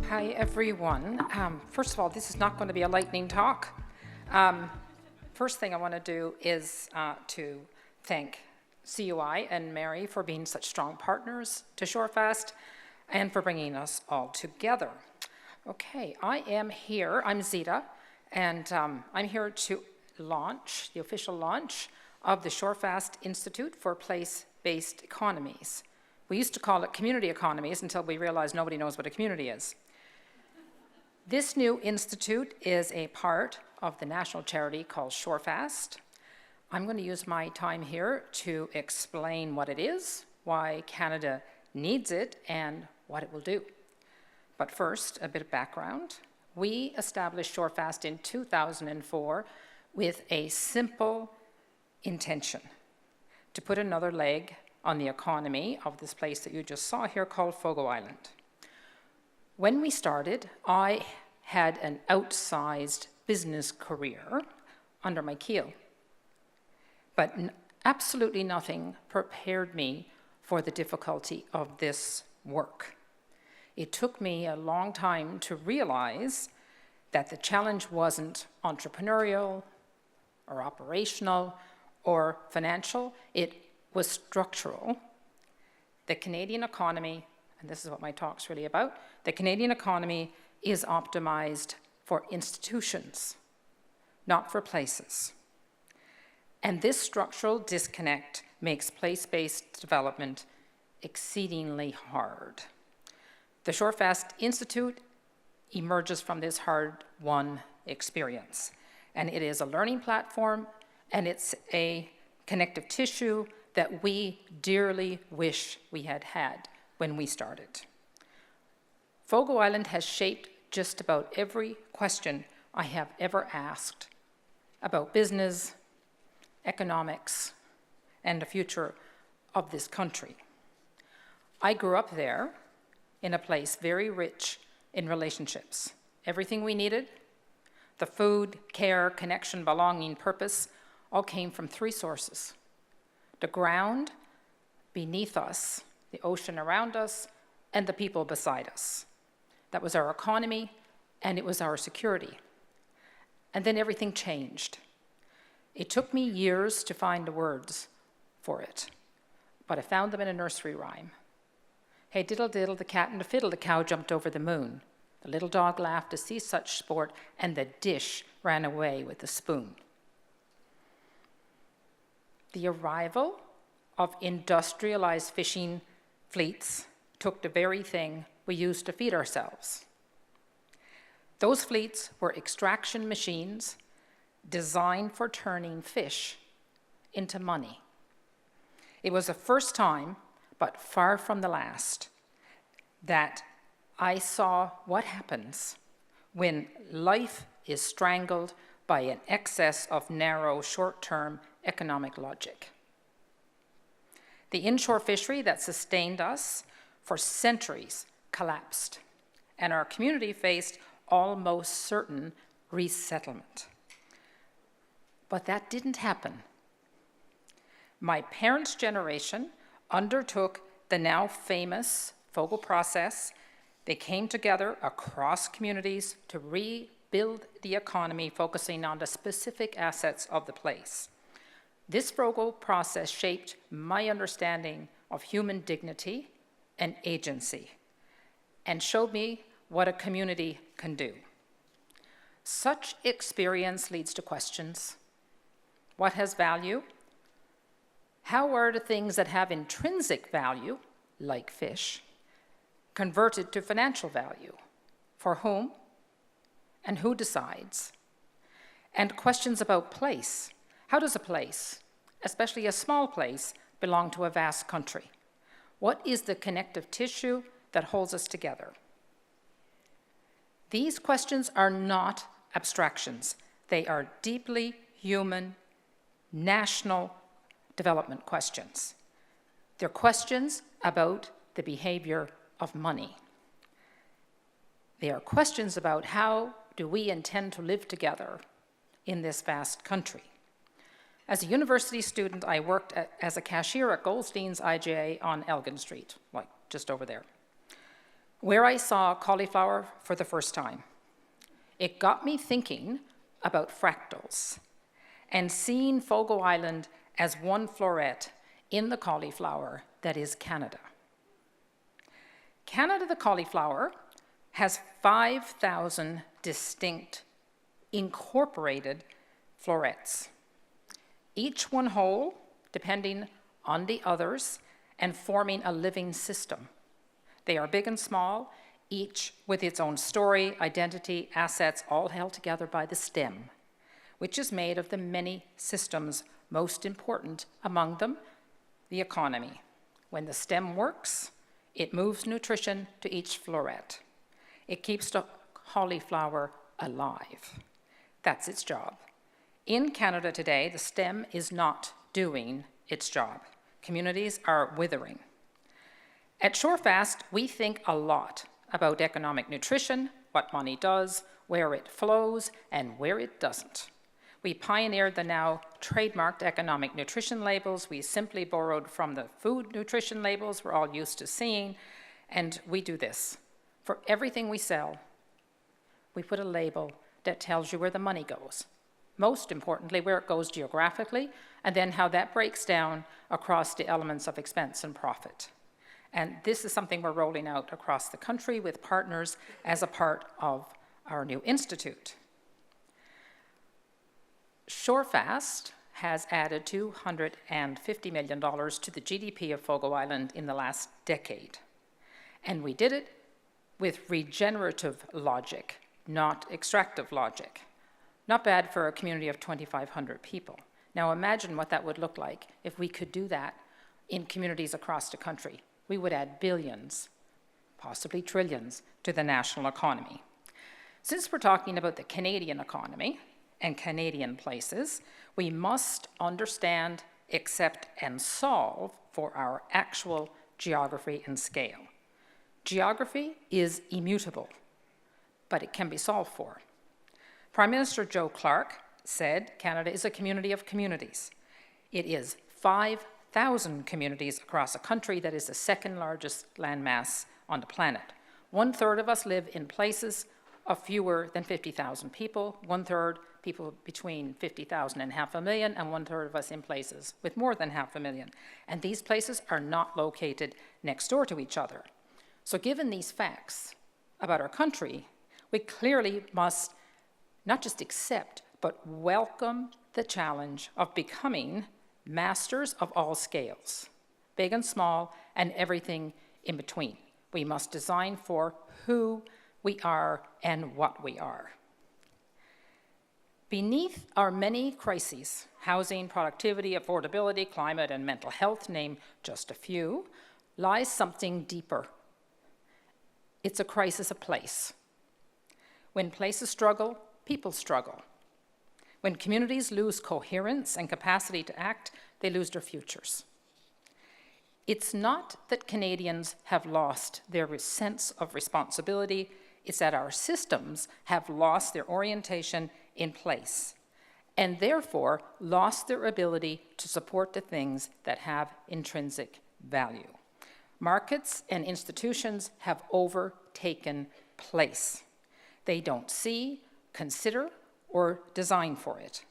Hi, everyone. First of all, this is not going to be a lightning talk. First thing I want to do is to thank CUI and Mary for being such strong partners to Shorefast and for bringing us all together. Okay, I am here. I'm Zita, and I'm here to launch, the official launch of the Shorefast Institute for Place-Based Economies. We used to call it community economies until we realized nobody knows what a community is. This new institute is a part of the national charity called Shorefast. I'm going to use my time here to explain what it is, why Canada needs it, and what it will do. But first, a bit of background. We established Shorefast in 2004 with a simple intention: to put another leg on the economy of this place that you just saw here called Fogo Island. When we started, I had an outsized business career under my keel, but absolutely nothing prepared me for the difficulty of this work. It took me a long time to realize that the challenge wasn't entrepreneurial or operational or financial, it was structural. The Canadian economy, and this is what my talk's really about, the Canadian economy is optimized for institutions, not for places. And this structural disconnect makes place-based development exceedingly hard. The Shorefast Institute emerges from this hard-won experience, and it is a learning platform, and it's a connective tissue that we dearly wish we had had when we started. Fogo Island has shaped just about every question I have ever asked about business, economics, and the future of this country. I grew up there in a place very rich in relationships. Everything we needed, the food, care, connection, belonging, purpose, all came from three sources: the ground beneath us, the ocean around us, and the people beside us. That was our economy, and it was our security. And then everything changed. It took me years to find the words for it, but I found them in a nursery rhyme. Hey, diddle diddle, the cat and the fiddle, the cow jumped over the moon. The little dog laughed to see such sport, and the dish ran away with the spoon. The arrival of industrialized fishing fleets took the very thing we used to feed ourselves. Those fleets were extraction machines designed for turning fish into money. It was the first time, but far from the last, that I saw what happens when life is strangled by an excess of narrow, short-term economic logic. The inshore fishery that sustained us for centuries collapsed, and our community faced almost certain resettlement. But that didn't happen. My parents' generation undertook the now famous Fogo process. They came together across communities to rebuild the economy, focusing on the specific assets of the place. This Fogo process shaped my understanding of human dignity and agency, and showed me what a community can do. Such experience leads to questions. What has value? How are the things that have intrinsic value, like fish, converted to financial value? For whom? And who decides? And questions about place. How does a place, especially a small place, belong to a vast country? What is the connective tissue that holds us together? These questions are not abstractions. They are deeply human, national development questions. They're questions about the behavior of money. They are questions about how do we intend to live together in this vast country. As a university student, I worked as a cashier at Goldstein's IGA on Elgin Street, like just over there. where I saw cauliflower for the first time. It got me thinking about fractals and seeing Fogo Island as one floret in the cauliflower that is Canada. Canada, the cauliflower, has 5,000 distinct incorporated florets, each one whole, depending on the others, and forming a living system. They are big and small, each with its own story, identity, assets, all held together by the stem, which is made of the many systems most important among them, the economy. When the stem works, it moves nutrition to each floret. It keeps the cauliflower alive. That's its job. In Canada today, the stem is not doing its job. Communities are withering. At Shorefast, we think a lot about economic nutrition, what money does, where it flows, and where it doesn't. We pioneered the now trademarked economic nutrition labels. We simply borrowed from the food nutrition labels we're all used to seeing, and we do this. For everything we sell, we put a label that tells you where the money goes. Most importantly, where it goes geographically, and then how that breaks down across the elements of expense and profit. And this is something we're rolling out across the country with partners as a part of our new institute. Shorefast has added $250 million to the GDP of Fogo Island in the last decade. And we did it with regenerative logic, not extractive logic. Not bad for a community of 2,500 people. Now imagine what that would look like if we could do that in communities across the country. We would add billions, possibly trillions, to the national economy. Since we're talking about the Canadian economy and Canadian places, we must understand, accept, and solve for our actual geography and scale. Geography is immutable, but it can be solved for. Prime Minister Joe Clark said Canada is a community of communities. It is 5,000 communities across a country that is the second largest landmass on the planet. 1/3 of us live in places of fewer than 50,000 people, 1/3 people between 50,000 and 500,000, and 1/3 of us in places with more than 500,000. And these places are not located next door to each other. So given these facts about our country, we clearly must not just accept, but welcome the challenge of becoming masters of all scales, big and small, and everything in between. We must design for who we are and what we are. Beneath our many crises, housing, productivity, affordability, climate, and mental health, name just a few, lies something deeper. It's a crisis of place. When places struggle, people struggle. When communities lose coherence and capacity to act, they lose their futures. It's not that Canadians have lost their sense of responsibility, it's that our systems have lost their orientation in place, and therefore lost their ability to support the things that have intrinsic value. Markets and institutions have overtaken place. They don't see, consider, or design for it.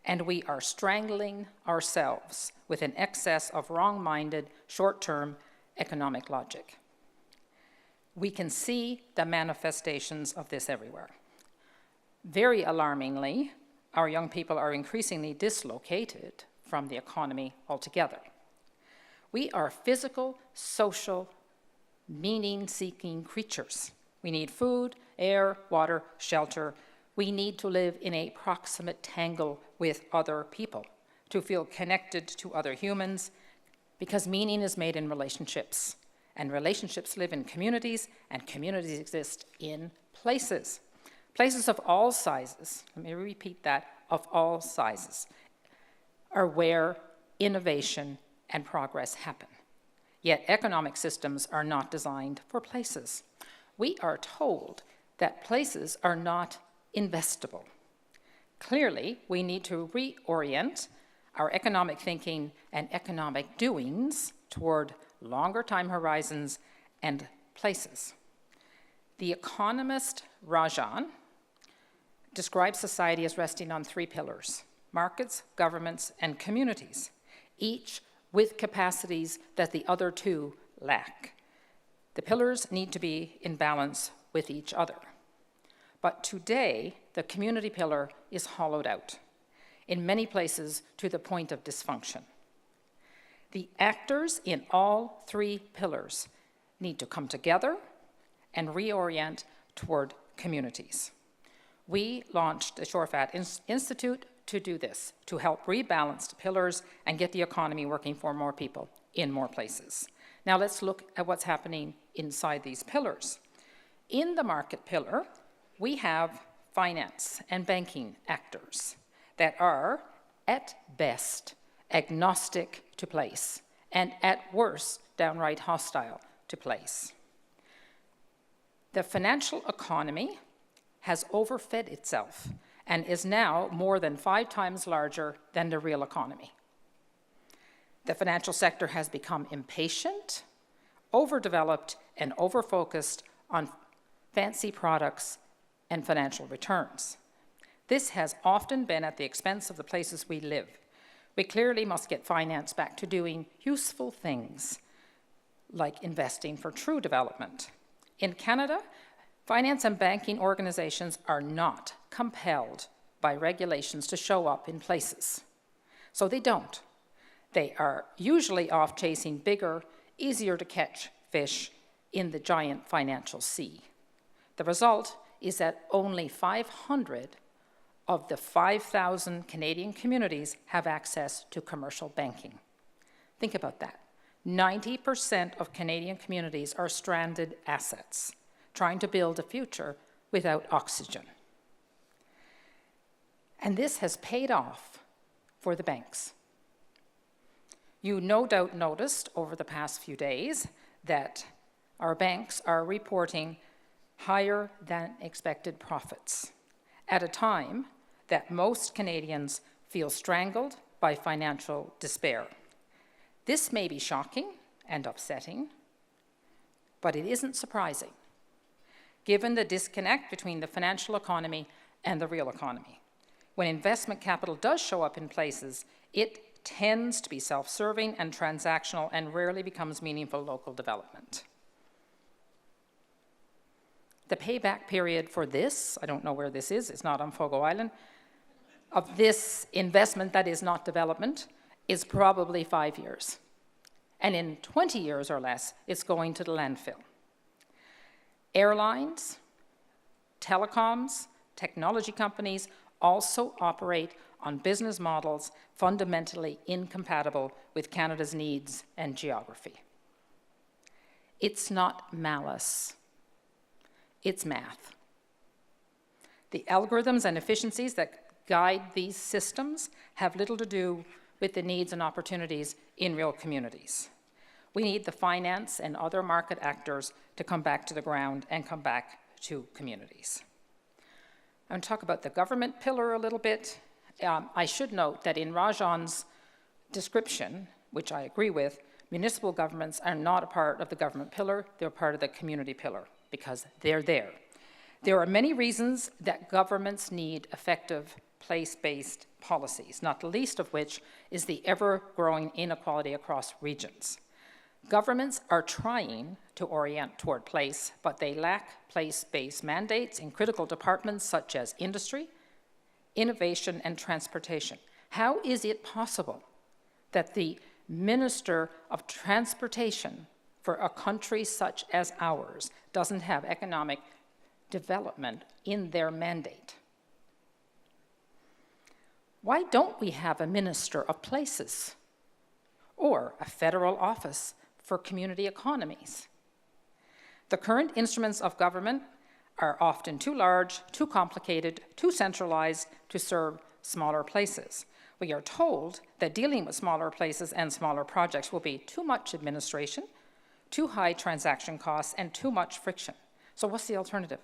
And we are strangling ourselves with an excess of wrong-minded, short-term economic logic. We can see the manifestations of this everywhere. Very alarmingly, our young people are increasingly dislocated from the economy altogether. We are physical, social, meaning-seeking creatures. We need food, air, water, shelter. We need to live in a proximate tangle with other people, to feel connected to other humans, because meaning is made in relationships, and relationships live in communities, and communities exist in places. Places of all sizes, let me repeat that, of all sizes, are where innovation and progress happen. Yet economic systems are not designed for places. We are told that places are not investable. Clearly, we need to reorient our economic thinking and economic doings toward longer time horizons and places. The economist Rajan describes society as resting on three pillars: markets, governments, and communities, each with capacities that the other two lack. The pillars need to be in balance with each other. But today, the community pillar is hollowed out, in many places to the point of dysfunction. The actors in all three pillars need to come together and reorient toward communities. We launched the Shorefast Institute to do this, to help rebalance the pillars and get the economy working for more people in more places. Now let's look at what's happening inside these pillars. In the market pillar, we have finance and banking actors that are, at best, agnostic to place, and at worst, downright hostile to place. The financial economy has overfed itself and is now more than 5 times larger than the real economy. The financial sector has become impatient, overdeveloped, and overfocused on fancy products and financial returns. This has often been at the expense of the places we live. We clearly must get finance back to doing useful things, like investing for true development. In Canada, finance and banking organizations are not compelled by regulations to show up in places. So they don't. They are usually off chasing bigger, easier to catch fish in the giant financial sea. The result is that only 500 of the 5,000 Canadian communities have access to commercial banking. Think about that. 90% of Canadian communities are stranded assets, trying to build a future without oxygen. And this has paid off for the banks. You no doubt noticed over the past few days that our banks are reporting higher than expected profits at a time that most Canadians feel strangled by financial despair. This may be shocking and upsetting, but it isn't surprising, given the disconnect between the financial economy and the real economy. When investment capital does show up in places, it tends to be self-serving and transactional and rarely becomes meaningful local development. The payback period for this, I don't know where this is, it's not on Fogo Island, of this investment that is not development is probably 5 years. And in 20 years or less, it's going to the landfill. Airlines, telecoms, technology companies also operate on business models fundamentally incompatible with Canada's needs and geography. It's not malice, it's math. The algorithms and efficiencies that guide these systems have little to do with the needs and opportunities in real communities. We need the finance and other market actors to come back to the ground and come back to communities. I'm going to talk about the government pillar a little bit. I should note that in Rajan's description, which I agree with, municipal governments are not a part of the government pillar, they're part of the community pillar because they're there. There are many reasons that governments need effective place-based policies, not the least of which is the ever-growing inequality across regions. Governments are trying to orient toward place, but they lack place-based mandates in critical departments such as industry, innovation, and transportation. How is it possible that the Minister of Transportation for a country such as ours doesn't have economic development in their mandate? Why don't we have a Minister of Places or a federal office for community economies? The current instruments of government are often too large, too complicated, too centralized to serve smaller places. We are told that dealing with smaller places and smaller projects will be too much administration, too high transaction costs, and too much friction. So what's the alternative?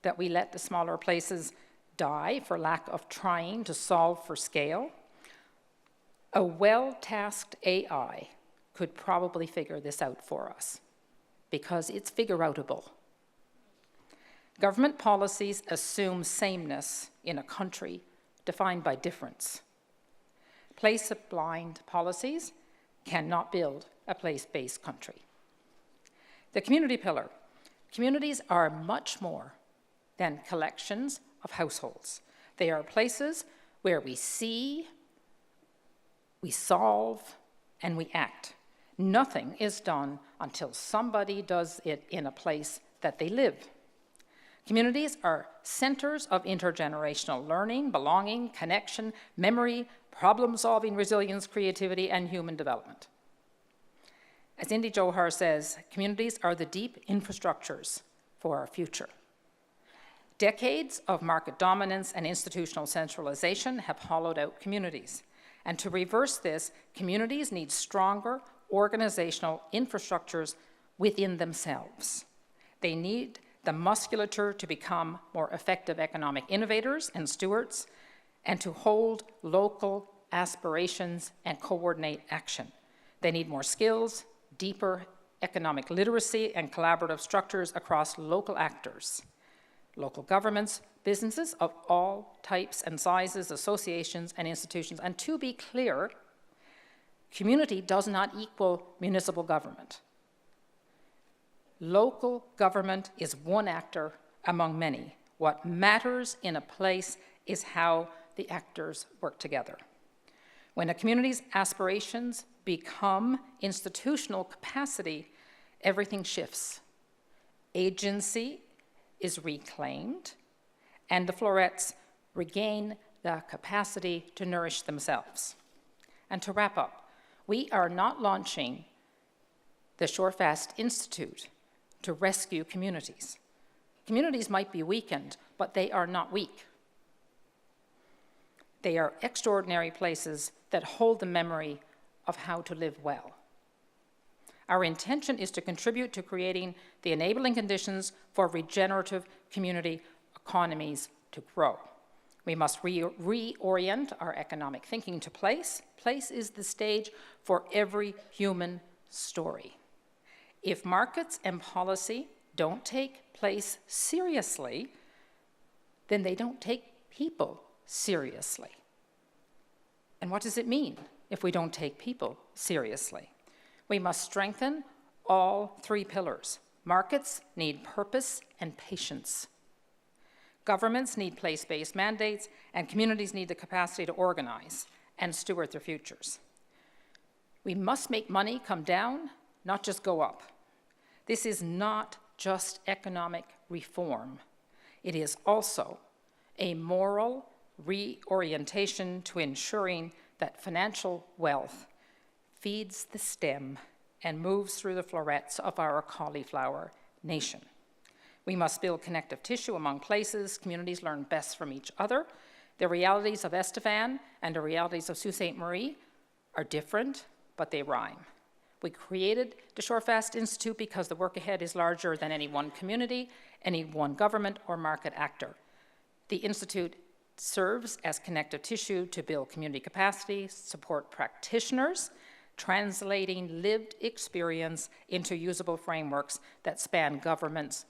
That we let the smaller places die for lack of trying to solve for scale? A well-tasked AI could probably figure this out for us because it's figure-outable. Government policies assume sameness in a country defined by difference. Place-blind policies cannot build a place-based country. The community pillar. Communities are much more than collections of households. They are places where we see, we solve, and we act. Nothing is done until somebody does it in a place that they live. Communities are centers of intergenerational learning, belonging, connection, memory, problem-solving, resilience, creativity, and human development. As Indy Johar says, communities are the deep infrastructures for our future. Decades of market dominance and institutional centralization have hollowed out communities. And to reverse this, communities need stronger organizational infrastructures within themselves. They need the musculature to become more effective economic innovators and stewards, and to hold local aspirations and coordinate action. They need more skills, deeper economic literacy, and collaborative structures across local actors, local governments, businesses of all types and sizes, associations and institutions. And to be clear, community does not equal municipal government. Local government is one actor among many. What matters in a place is how the actors work together. When a community's aspirations become institutional capacity, everything shifts. Agency is reclaimed, and the florets regain the capacity to nourish themselves. And to wrap up, we are not launching the Shorefast Institute to rescue communities. Communities might be weakened, but they are not weak. They are extraordinary places that hold the memory of how to live well. Our intention is to contribute to creating the enabling conditions for regenerative community economies to grow. We must reorient our economic thinking to place. Place is the stage for every human story. If markets and policy don't take place seriously, then they don't take people seriously. And what does it mean if we don't take people seriously? We must strengthen all three pillars. Markets need purpose and patience. Governments need place-based mandates, and communities need the capacity to organize and steward their futures. We must make money come down, not just go up. This is not just economic reform. It is also a moral reorientation to ensuring that financial wealth feeds the stem and moves through the florets of our cauliflower nation. We must build connective tissue among places. Communities learn best from each other. The realities of Estevan and the realities of Sault Ste. Marie are different, but they rhyme. We created the Shorefast Institute because the work ahead is larger than any one community, any one government or market actor. The Institute serves as connective tissue to build community capacity, support practitioners, translating lived experience into usable frameworks that span governments,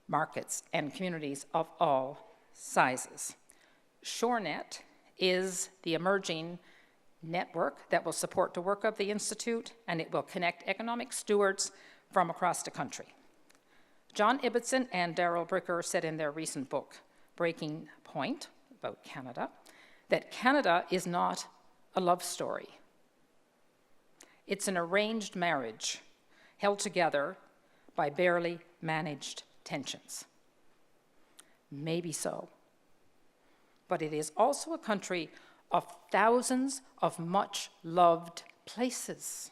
markets, and communities of all sizes. ShoreNet is the emerging network that will support the work of the Institute, and it will connect economic stewards from across the country. John Ibbotson and Daryl Bricker said in their recent book, Breaking Point, about Canada, that Canada is not a love story. It's an arranged marriage held together by barely managed tensions. Maybe so. But it is also a country of thousands of much-loved places.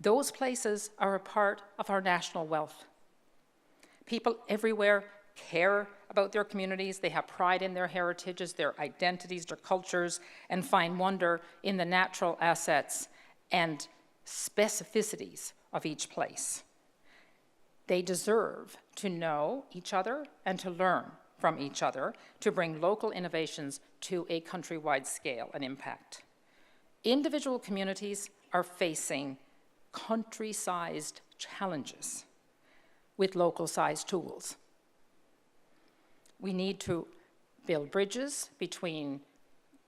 Those places are a part of our national wealth. People everywhere care about their communities. They have pride in their heritages, their identities, their cultures, and find wonder in the natural assets and specificities of each place. They deserve to know each other and to learn from each other to bring local innovations to a countrywide scale and impact. Individual communities are facing country-sized challenges with local-sized tools. We need to build bridges between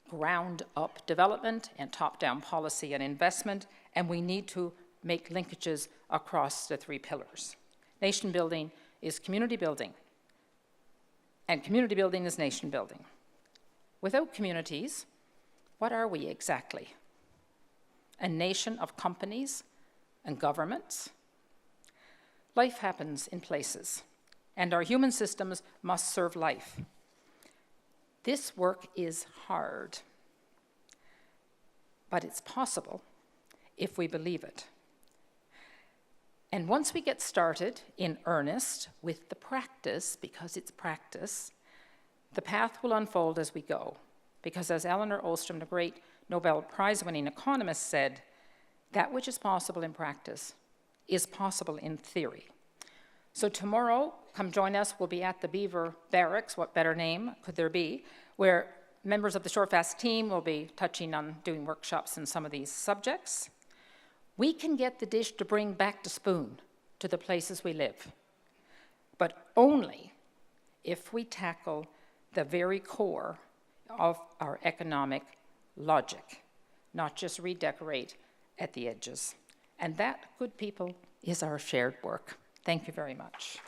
ground-up development and top-down policy and investment, and we need to make linkages across the three pillars. Nation building is community building, and community building is nation building. Without communities, what are we exactly? A nation of companies and governments? Life happens in places, and our human systems must serve life. This work is hard, but it's possible if we believe it. And once we get started in earnest with the practice, because it's practice, the path will unfold as we go. Because as Elinor Ostrom, the great Nobel Prize-winning economist, said, that which is possible in practice is possible in theory. So tomorrow, come join us, we'll be at the Beaver Barracks, what better name could there be, where members of the Shorefast team will be touching on doing workshops in some of these subjects. We can get the dish to bring back the spoon to the places we live, but only if we tackle the very core of our economic logic, not just redecorate at the edges. And that, good people, is our shared work. Thank you very much.